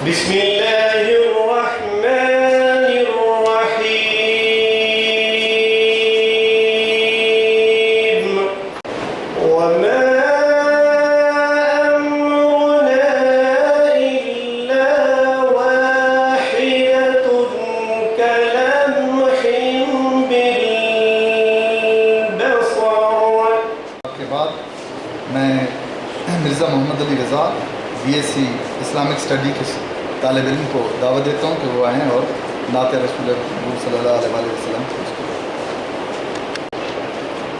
بسم اللہ الرحمن الرحیم وما امرنا الا واحدۃ کلمح بالبصر. کے بعد میں Mirza Muhammad Ali Raza BSc Islamic study کے طالب علم کو دعوت دیتا ہوں کہ وہ آئیں اور نعت رسول اللہ صلی اللہ علیہ وسلم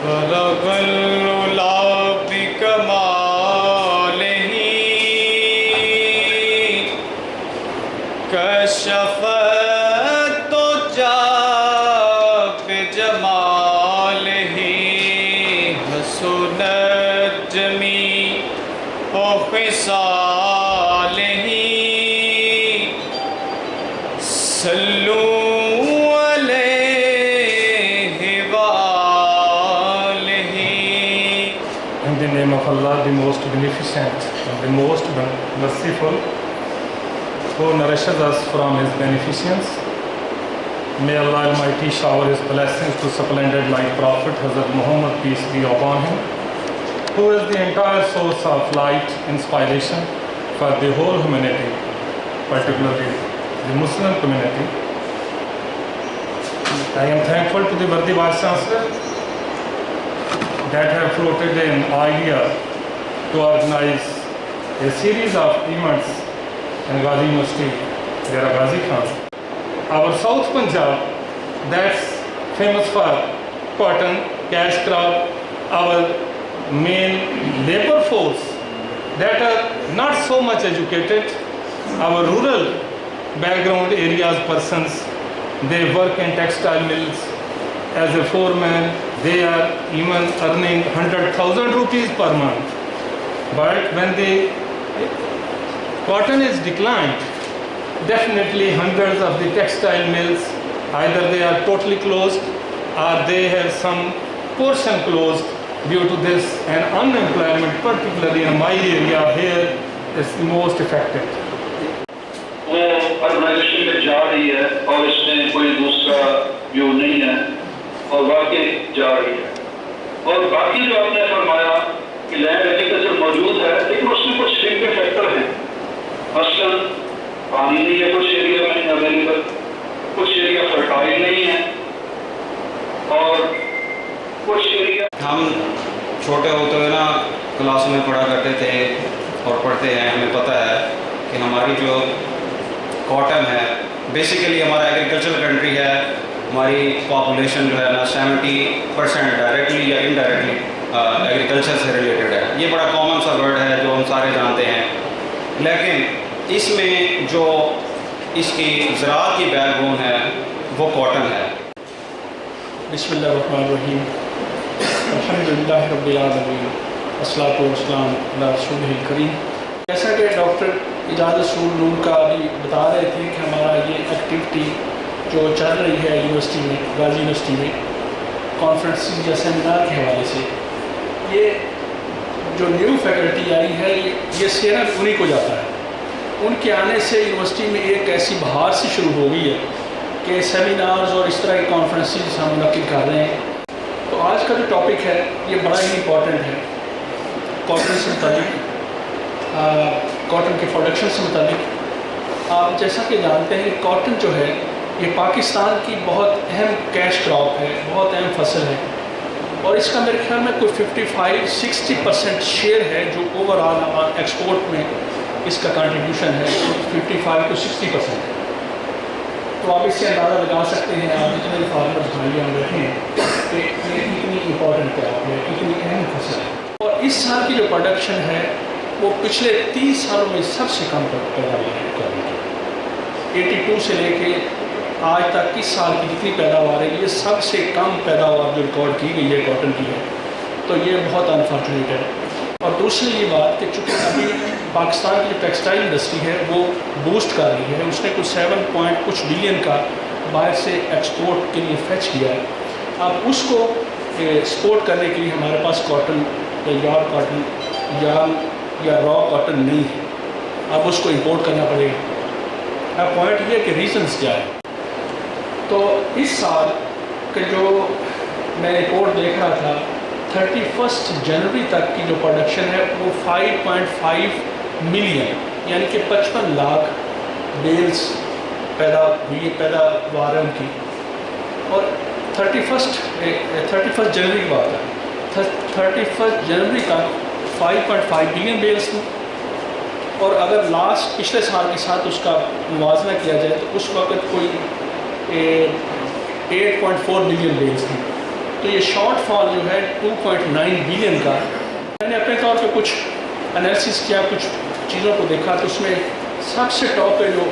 بلغ العلا بکمالہ کشف الدجی بجمالہ حسنت جمیع خصالہ صلوا علیہ وآلہ. In the name of Allah, the most beneficent and the most merciful, who nourishes us from His beneficence. May Allah Almighty shower His blessings to splendid light Prophet Hazrat Muhammad, peace be upon him, who is the entire source of light, inspiration for the whole humanity, particularly the Muslim community. I am thankful to the worthy Vice Chancellor that have floated an idea to organize a series of events in Ghazi University, Dera Ghazi Khan. Our South Punjab, that's famous for cotton, cash crop, our main labor force that are not so much educated, our rural background areas persons, they work in textile mills as a foreman. They are even earning 100,000 rupees per month. But when the cotton is declined, definitely hundreds of the textile mills, either they are totally closed or they have some portion closed. Due to this, and unemployment, particularly in my area here, is most affected. وہ organization میں جا رہی ہے اور اس میں کوئی دوسرا view نہیں ہے اور واقعی جا رہی ہے. اور باقی جو آپ نے فرمایا کہ لینڈ ایگریکلچر موجود ہے لیکن اس میں کچھ لنکنگ فیکٹر ہیں. مثلاً پانی نہیں ہے کچھ ایریا میں اویلیبل, کچھ ایریا فرٹائل نہیں ہے اور کچھ ایریا. ہم چھوٹے ہوتے ہوئے نا کلاس میں پڑھا کرتے تھے اور پڑھتے ہیں, ہمیں پتہ ہے کہ ہماری جو کاٹن ہے بیسیکلی ہمارا ایگریکلچر کنٹری ہے. ہماری پاپولیشن جو ہے نا 70% ڈائریکٹلی یا انڈائریکٹلی ایگریکلچر سے ریلیٹڈ ہے. یہ بڑا کامن سا ورڈ ہے جو ہم سارے جانتے ہیں, لیکن اس میں جو اس کی زراعت کی بیک بون ہے وہ کاٹن ہے. بسم اللہ الرحمن الرحیم. الحمدللہ رب العالمین والصلاۃ والسلام علی رسولہ الکریم. جیسا کہ ڈاکٹر اجاد رسول نور کا ابھی بتا رہے تھے کہ ہمارا یہ ایکٹیویٹی جو چل رہی ہے یونیورسٹی میں, غازی یونیورسٹی میں کانفرنسز یا سیمینار کے حوالے سے, یہ جو نیو فیکلٹی آئی ہے یہ سیرا انہیں کو جاتا ہے. ان کے آنے سے یونیورسٹی میں ایک ایسی بہار سی شروع ہو گئی ہے کہ سیمینارز اور اس طرح کی کانفرنسز ہم منعقد کر رہے ہیں. تو آج کا جو ٹاپک ہے یہ بڑا ہی امپورٹنٹ ہے کاٹن سے متعلق, کاٹن کے پروڈکشن سے متعلق. آپ جیسا کہ جانتے ہیں کہ کاٹن جو ہے یہ پاکستان کی بہت اہم کیش کراپ ہے, بہت اہم فصل ہے, اور اس کا میرے خیال میں کوئی 55-60% شیئر ہے جو اوور آل ایکسپورٹ میں اس کا کنٹریبیوشن ہے 55-60%. تو آپ اس سے اندازہ لگا سکتے ہیں, آپ جتنے بھی فارمرز بھائی ہم بیٹھے ہیں, کہ یہ کتنی امپورٹنٹ کراپ ہے, کتنی اہم فصل ہے. اور اس سال کی جو پروڈکشن ہے وہ پچھلے 30 سالوں میں سب سے کم پیداوار ہے. 82 سے لے کے آج تک اس سال کی جتنی پیداوار ہے یہ سب سے کم پیداوار جو ریکارڈ کی گئی ہے کاٹن کی ہے. تو یہ بہت انفارچونیٹ ہے. اور دوسری یہ بات کہ چونکہ ابھی پاکستان کی جو ٹیکسٹائل انڈسٹری ہے وہ بوسٹ کر رہی ہے, اس نے کچھ 7 کچھ بلین کا باہر سے ایکسپورٹ کے لیے فیچ کیا ہے. اب اس کو سپورٹ کرنے کے لیے ہمارے پاس کاٹن یا یار کاٹن یا را کاٹن نہیں ہے. اب اس کو امپورٹ کرنا پڑے گا. اب پوائنٹ یہ ہے کہ ریزنس کیا ہے. تو اس سال کے جو میں رپورٹ دیکھ رہا تھا 31 جنوری تک کی جو پروڈکشن ہے وہ 5.5 ملین یعنی کہ 55 لاکھ بیلز پیدا ہوئی پیداوار ہے ان کی. اور 31 جنوری کی بات ہے 31 جنوری تک 5.5 ملین بیلز تھیں. اور اگر لاسٹ پچھلے سال کے ساتھ اس کا موازنہ کیا جائے تو اس وقت کوئی 8.4 ملین بیلز تھیں. تو یہ شارٹ فال جو ہے 2.9 بلین کا. میں نے اپنے طور پہ کچھ انالیسس کیا, کچھ چیزوں کو دیکھا تو اس میں سب سے ٹاپ پہ جو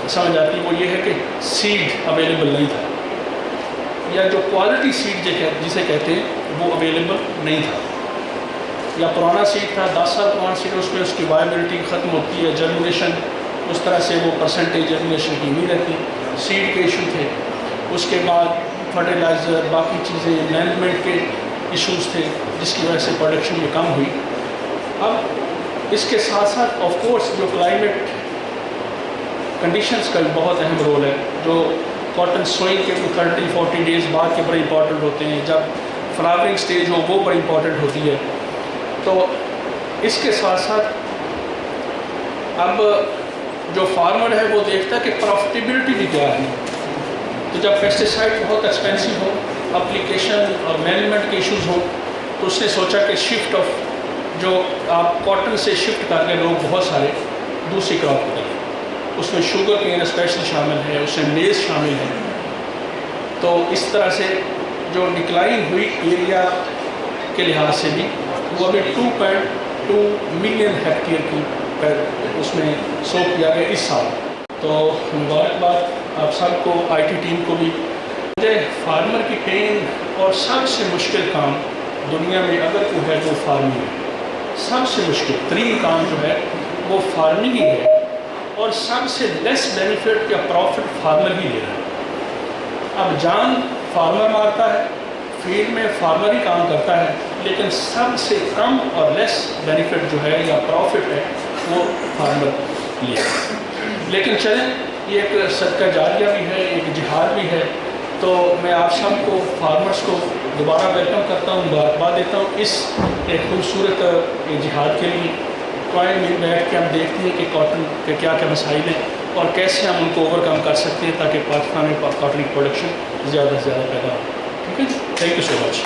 سمجھ آتی ہے وہ یہ ہے کہ سیڈ اویلیبل نہیں تھا, یا جو کوالٹی سیڈ جسے کہتے ہیں وہ اویلیبل نہیں تھا, یا پرانا سیڈ تھا 10 سال پرانا سیڈ, اس میں اس کی وائبلٹی ختم ہوتی ہے, جرمنیشن اس طرح سے وہ پرسنٹیج جرمنیشن کی نہیں رہتی, سیڈ کے ایشو تھے. اس کے بعد فرٹیلائزر باقی چیزیں مینجمنٹ کے ایشوز تھے جس کی وجہ سے پروڈکشن میں کم ہوئی. اب اس کے ساتھ ساتھ آف کورس جو کلائمیٹ کنڈیشنز کا بہت اہم رول ہے, جو کاٹن سوئنگ کے 30-40 ڈیز بعد کے بڑے امپورٹنٹ ہوتے ہیں, جب فلاورنگ سٹیج ہو وہ بڑی امپورٹنٹ ہوتی ہے. تو اس کے ساتھ ساتھ اب جو فارمر ہے وہ دیکھتا ہے کہ پروفٹیبلٹی بھی کیا ہے. تو جب پیسٹیسائڈ بہت ایکسپینسو ہو, اپلیکیشن اور مینجمنٹ کے ایشوز ہوں, تو اس نے سوچا کہ شفٹ آف جو آپ کاٹن سے شفٹ کر کے لوگ بہت سارے دوسری کراپ کو دیں, اس میں شوگر کین اسپیشل شامل ہے, اس میں میز شامل ہے. تو اس طرح سے جو ڈکلائن ہوئی ایریا کے لحاظ سے بھی وہ ابھی 2.2 ملین ہیکٹیئر کی اس میں سو کیا گیا اس سال. تو مبارکباد آپ سب کو, آئی ٹی ٹیم کو بھی. مجھے فارمر کی پین اور سب سے مشکل کام دنیا میں اگر کوئی ہے تو فارمنگ ہے. سب سے مشکل ترین کام جو ہے وہ فارمنگ ہی ہے, اور سب سے لیس بینیفٹ یا پروفٹ فارمر ہی لے رہا ہے. اب جان فارمر مارتا ہے, فیلڈ میں فارمر ہی کام کرتا ہے, لیکن سب سے کم اور لیس بینیفٹ جو ہے یا پروفٹ ہے وہ فارمر لے رہا ہے. لیکن چلیں, یہ ایک صدقہ جاریہ بھی ہے, ایک جہاد بھی ہے. تو میں آپ سب کو فارمرز کو دوبارہ ویلکم کرتا ہوں, مبارکباد دیتا ہوں اس ایک خوبصورت جہاد کے لیے. پوائنٹ میں بیٹھ کے ہم دیکھتے ہیں کہ کاٹن کے کیا کیا مسائل ہیں اور کیسے ہم ان کو اوور کم کر سکتے ہیں تاکہ پاکستان میں کاٹن کی پروڈکشن زیادہ سے زیادہ پیدا ہو. ٹھیک ہے, تھینک یو سو مچ.